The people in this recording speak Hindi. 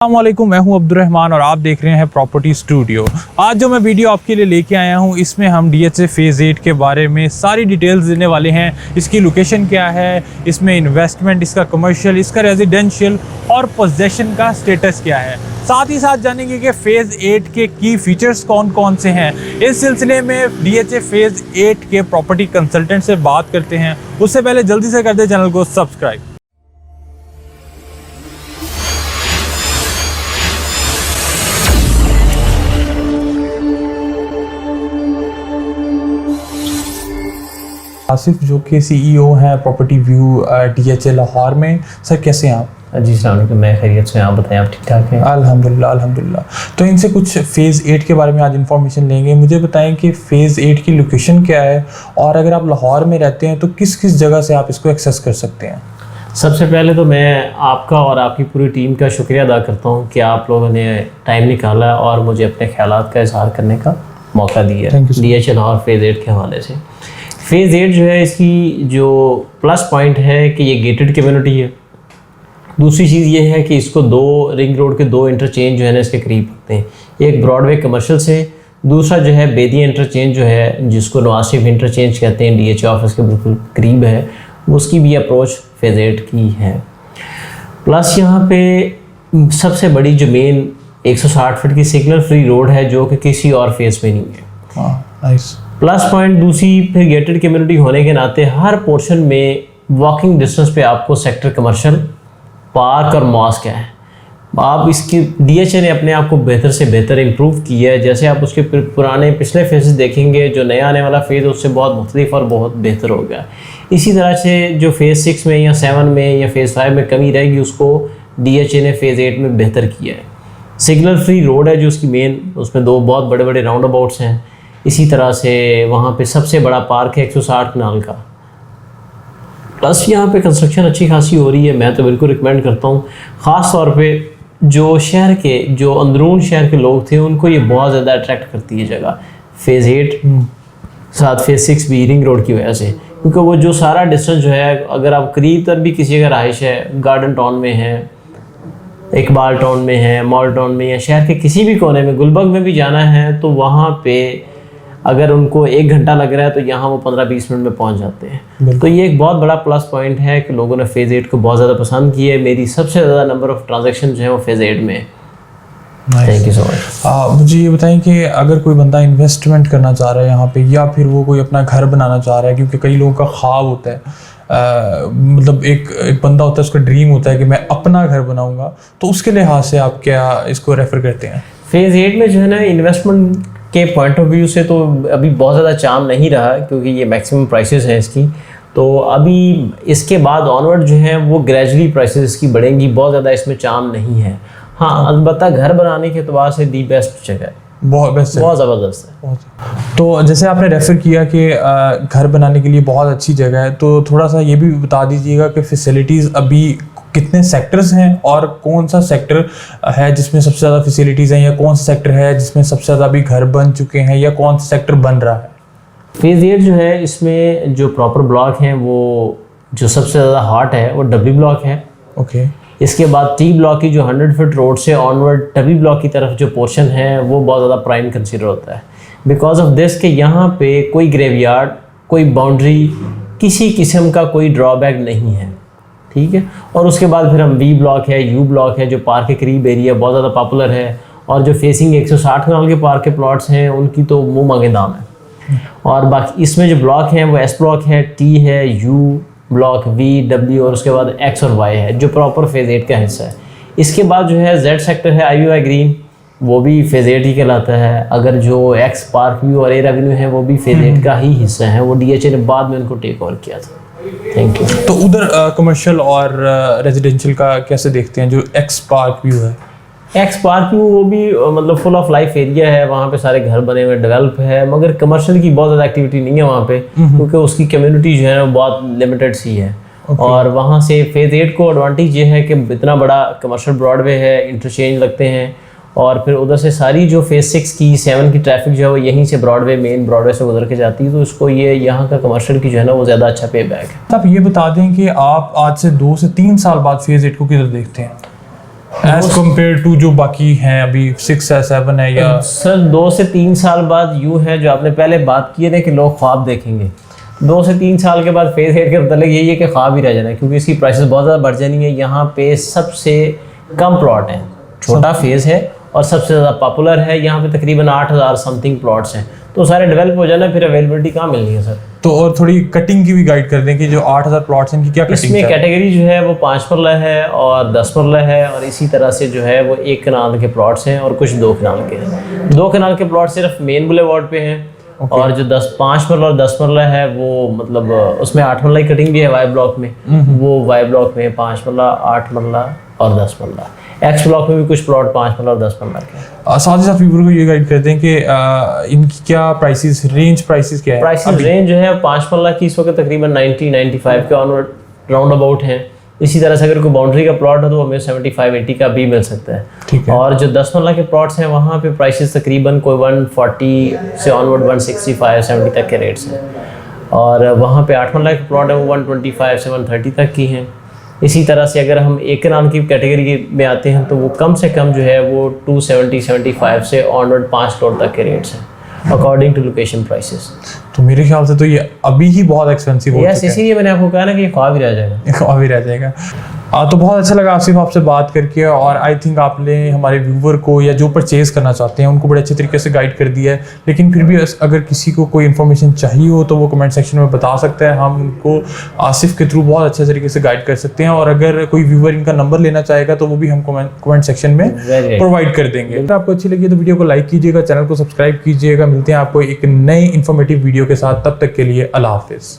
अस्सलामुअलैकुम, मैं हूं अब्दुर्रहमान और आप देख रहे हैं प्रॉपर्टी स्टूडियो। आज जो मैं वीडियो आपके लिए लेके आया हूं इसमें हम DHA फेज़ 8 के बारे में सारी डिटेल्स देने वाले हैं। इसकी लोकेशन क्या है, इसमें इन्वेस्टमेंट, इसका कमर्शियल, इसका रेजिडेंशियल और पोजेसन का स्टेटस क्या है। साथ ही साथ जानेंगे कि फेज़ 8 के की फीचर्स कौन कौन से हैं। इस सिलसिले में DHA फेज़ 8 के प्रॉपर्टी कंसल्टेंट से बात करते हैं। उससे पहले जल्दी से कर दे चैनल को सब्सक्राइब। आसिफ जो कि CEO हैं प्रॉपर्टी व्यू DHA लाहौर में। सर कैसे हैं आप? जी सलाम, मैं खैरियत से। आप बताएं, आप ठीक ठाक हैं? अल्हम्दुलिल्लाह अल्हम्दुलिल्लाह। तो इनसे कुछ फेज़ 8 के बारे में आज इन्फॉर्मेशन लेंगे। मुझे बताएं कि फेज़ 8 की लोकेशन क्या है और अगर आप लाहौर में रहते हैं तो किस किस जगह से आप इसको एक्सेस कर सकते हैं। सबसे पहले तो मैं आपका और आपकी पूरी टीम का शुक्रिया अदा करता हूँ कि आप लोगों ने टाइम निकाला और मुझे अपने ख्यालात का इजहार करने का मौका दिया DHA लाहौर फेज़ 8 के हवाले से। फेज़ 8 जो है, इसकी जो प्लस पॉइंट है कि ये गेटेड कम्युनिटी है। दूसरी चीज़ ये है कि इसको दो रिंग रोड के दो इंटरचेंज जो है ना इसके करीब होते हैं। एक ब्रॉडवे कमर्शियल से, दूसरा जो है बेदिया इंटरचेंज जो है जिसको नवासिफ इंटरचेंज कहते हैं, DHA ऑफिस के बिल्कुल करीब है। उसकी भी अप्रोच फेज़ 8 की है। प्लस यहाँ पे सबसे बड़ी जो मेन 160 फीट की सिग्नल फ्री रोड है जो कि किसी और फेज़ में नहीं है। नाइस। प्लस पॉइंट दूसरी फिर गेटेड कम्युनिटी होने के नाते हर पोर्शन में वॉकिंग डिस्टेंस पे आपको सेक्टर कमर्शियल, पार्क और मॉस्क है। आप इसकी DHA ने अपने आप को बेहतर से बेहतर इम्प्रूव किया है। जैसे आप उसके पुराने पिछले फेजेस देखेंगे, जो नया आने वाला फेज़ उससे बहुत मुख्तलिफ और बहुत बेहतर हो गया। इसी तरह से जो फेज़ 6 में या 7 में या फेज़ 5 में कमी रहेगी उसको DHA ने फेज़ 8 में बेहतर किया है। सिग्नल फ्री रोड है जो उसकी मेन, उसमें दो बहुत बड़े बड़े राउंड अबाउट्स हैं। इसी तरह से वहाँ पे सबसे बड़ा पार्क है 160 कनाल का। प्लस यहाँ पे कंस्ट्रक्शन अच्छी खासी हो रही है। मैं तो बिल्कुल रिकमेंड करता हूँ, ख़ास तौर पे जो शहर के जो अंदरून शहर के लोग थे उनको ये बहुत ज़्यादा अट्रैक्ट करती है जगह। फेज़ 8 साथ फेज़ 6 भी रिंग रोड की वजह से, क्योंकि वो जो सारा डिस्टेंस जो है, अगर आप करीब तर भी किसी अगर रहाइश है, गार्डन टाउन में है, इकबाल टाउन में है, मॉल टाउन में, या शहर के किसी भी कोने में, गुलबर्ग में भी जाना है तो वहाँ पे अगर उनको 1 घंटा लग रहा है तो यहाँ वो 15-20 मिनट में पहुँच जाते हैं। तो ये एक बहुत बड़ा प्लस पॉइंट है कि लोगों ने फेज़ 8 को बहुत ज़्यादा पसंद किया है। मेरी सबसे ज़्यादा नंबर ऑफ़ ट्रांजैक्शन जो है वो फेज़ 8 में है। Thank you so much. मुझे ये बताएं कि अगर कोई बंदा इन्वेस्टमेंट करना चाह रहा है यहाँ पे, या फिर वो कोई अपना घर बनाना चाह रहा है, क्योंकि कई लोगों का ख्वाब होता है, मतलब एक बंदा होता है उसका ड्रीम होता है कि मैं अपना घर बनाऊंगा, तो उसके लिहाज से आप क्या इसको रेफ़र करते हैं? फेज़ 8 में जो है ना, इन्वेस्टमेंट के पॉइंट ऑफ व्यू से तो अभी बहुत ज़्यादा चार्म नहीं रहा, क्योंकि ये मैक्सिमम प्राइसेस हैं इसकी। तो अभी इसके बाद ऑनवर्ड जो है वो ग्रेजुअली प्राइसेस इसकी बढ़ेंगी। बहुत ज़्यादा इसमें चार्म नहीं है। हाँ, अलबत्ता घर बनाने के अतबार से दी बेस्ट जगह है, बहुत बेस्ट है, बहुत ज़बरदस्त है। तो जैसे आपने रेफ़र किया कि घर बनाने के लिए बहुत अच्छी जगह है, तो थोड़ा सा ये भी बता दीजिएगा कि फैसिलिटीज़ अभी कितने सेक्टर्स हैं और कौन सा सेक्टर है जिसमें सबसे ज़्यादा फैसिलिटीज़ हैं, या कौन सा सेक्टर है जिसमें सबसे ज़्यादा अभी घर बन चुके हैं, या कौन सा सेक्टर बन रहा है? फेज़ 8 जो है, इसमें जो प्रॉपर ब्लॉक हैं वो जो सबसे ज़्यादा हॉट है वो डब्ल्यू ब्लॉक है। ओके। इसके बाद T ब्लॉक की जो 100 फीट रोड से ऑनवर्ड डब्ल्यू ब्लॉक की तरफ जो पोर्शन है वो बहुत ज़्यादा प्राइम कंसिडर होता है, बिकॉज ऑफ दिस कि यहाँ पे कोई ग्रेवयार्ड, कोई बाउंड्री, किसी किस्म का कोई ड्रॉबैक नहीं है। ठीक है। और उसके बाद फिर हम V ब्लॉक है, U ब्लॉक है जो पार्क के करीब एरिया बहुत ज़्यादा पॉपुलर है, और जो फेसिंग 160 कनाल के पार्क के प्लॉट्स हैं उनकी तो मुँह मांगे दाम है। और बाकी इसमें जो ब्लॉक हैं वो S ब्लॉक है, T है, U ब्लॉक, V, W और उसके बाद X और Y है जो प्रॉपर फेज़ 8 का हिस्सा है। इसके बाद जो है Z सेक्टर है, IVY ग्रीन, वो भी फेज़ 8 ही कहलाता है। अगर जो X पार्क व्यू और A रेवेन्यू है वो भी फेज़ 8 का ही हिस्सा है। वो DHA ने बाद में उनको टेक ओवर किया था। Thank you. तो उधर कमर्शियल और रेजिडेंशियल का कैसे देखते हैं? जो X पार्क व्यू है, X पार्क व्यू वो भी मतलब फुल ऑफ लाइफ एरिया है, वहाँ पे सारे घर बने हुए डेवलप है, मगर कमर्शियल की बहुत ज़्यादा एक्टिविटी नहीं है वहाँ पे, क्योंकि उसकी कम्युनिटी जो है वो बहुत लिमिटेड सी है। और वहाँ से फेज़ 8 को एडवांटेज ये है कि इतना बड़ा कमर्शियल ब्रॉडवे है, इंटरचेंज लगते हैं, और फिर उधर से सारी जो फेज़ 6 की 7 की ट्रैफिक जो है वो यहीं से ब्रॉडवे, मेन ब्रॉडवे से गुजर के जाती है। तो इसको ये यहाँ का कमर्शियल की जो है ना वो ज़्यादा अच्छा पे बैक है। आप ये बता दें कि आप आज से 2 से 3 साल बाद फेज़ 8 को किधर देखते हैं? एज कम्पेयर टू जो बाकी हैं अभी 6 है 7 है या? सर 2 से 3 साल बाद यूँ है, जो आपने पहले बात की है ना कि लोग ख्वाब देखेंगे, 2 से 3 साल के बाद फेज 8 का मतलब यही है कि ख्वाब ही रह जाना है, क्योंकि इसकी प्राइसेस बहुत ज़्यादा बढ़ जानी है। यहाँ पे सबसे कम प्लॉट है, छोटा फेज़ है और सबसे ज़्यादा पॉपुलर है। यहाँ पे तकरीबन 8000 समथिंग प्लॉट्स हैं, तो सारे डेवलप हो जाना, फिर अवेलेबिलिटी कहाँ मिलनी है सर? तो और थोड़ी कटिंग की भी गाइड कर दें कि जो 8000 प्लॉट्स हैं इनकी क्या कटिंग इसमें कैटेगरी जो है वो 5 मरला है और 10 मरला है, और इसी तरह से जो है वो 1 कनाल के प्लॉट्स हैं और कुछ 2 कनाल के हैं। 2 कनाल के प्लॉट सिर्फ मेन बुलेवार्ड पे हैं। और जो 5 मरला और 10 मरला है वो मतलब उसमें 8 मरला की कटिंग भी है वाई ब्लॉक में, वो वाई ब्लॉक में 5 मरला, 8 मरला और 10 मरला। एक्स ब्लॉक में भी कुछ प्लॉट 5 मरला और 10 मरला के। साथ ही साथ व्यूअर को ये गाइड करते हैं कि इनकी क्या प्राइसेस क्या है? प्राइसेस रेंज जो है 5 मरला की इस वक्त तकरीबन 90-95 के ऑनवर्ड राउंड अबाउट हैं। इसी तरह से अगर कोई बाउंड्री का प्लॉट है तो हमें 75-80 का भी मिल सकता है। ठीक है। और जो 10 मरला के प्लॉट्स हैं वहाँ पे प्राइसेस तकरीबन कोई 140 से ऑनवर्ड 165-70 तक के रेट्स हैं, और वहाँ पे 8 मरला के प्लॉट है वो 125 से 130 तक की हैं। इसी तरह से अगर हम 1 कनाल की कैटेगरी में आते हैं तो वो कम से कम जो है वो 270-75 से ऑनवर्ड 5 करोड़ तक के रेट्स हैं अकॉर्डिंग टू लोकेशन प्राइसेस। तो मेरे ख्याल से तो ये अभी ही बहुत एक्सपेंसिव हो चुका है। इसीलिए मैंने आपको कहा ना कि ये ख्वाब ही रह जाएगा। ख्वाब ही रह जाएगा। तो बहुत अच्छा लगा आसिफ आपसे बात करके, और आई थिंक आपने हमारे व्यूवर को या जो परचेज़ करना चाहते हैं उनको बड़े अच्छे तरीके से गाइड कर दिया है। लेकिन फिर भी अगर किसी को कोई इन्फॉर्मेशन चाहिए हो तो वो कमेंट सेक्शन में बता सकता है, हम उनको आसिफ के थ्रू बहुत अच्छे तरीके से गाइड कर सकते हैं। और अगर कोई व्यूवर इनका नंबर लेना चाहेगा तो वो भी हम कमेंट सेक्शन में प्रोवाइड कर देंगे। अगर आपको अच्छी लगी तो वीडियो को लाइक कीजिएगा, चैनल को सब्सक्राइब कीजिएगा। मिलते हैं आपको एक नई इन्फॉर्मेटिव वीडियो के साथ, तब तक के लिए अल्लाह हाफिज़।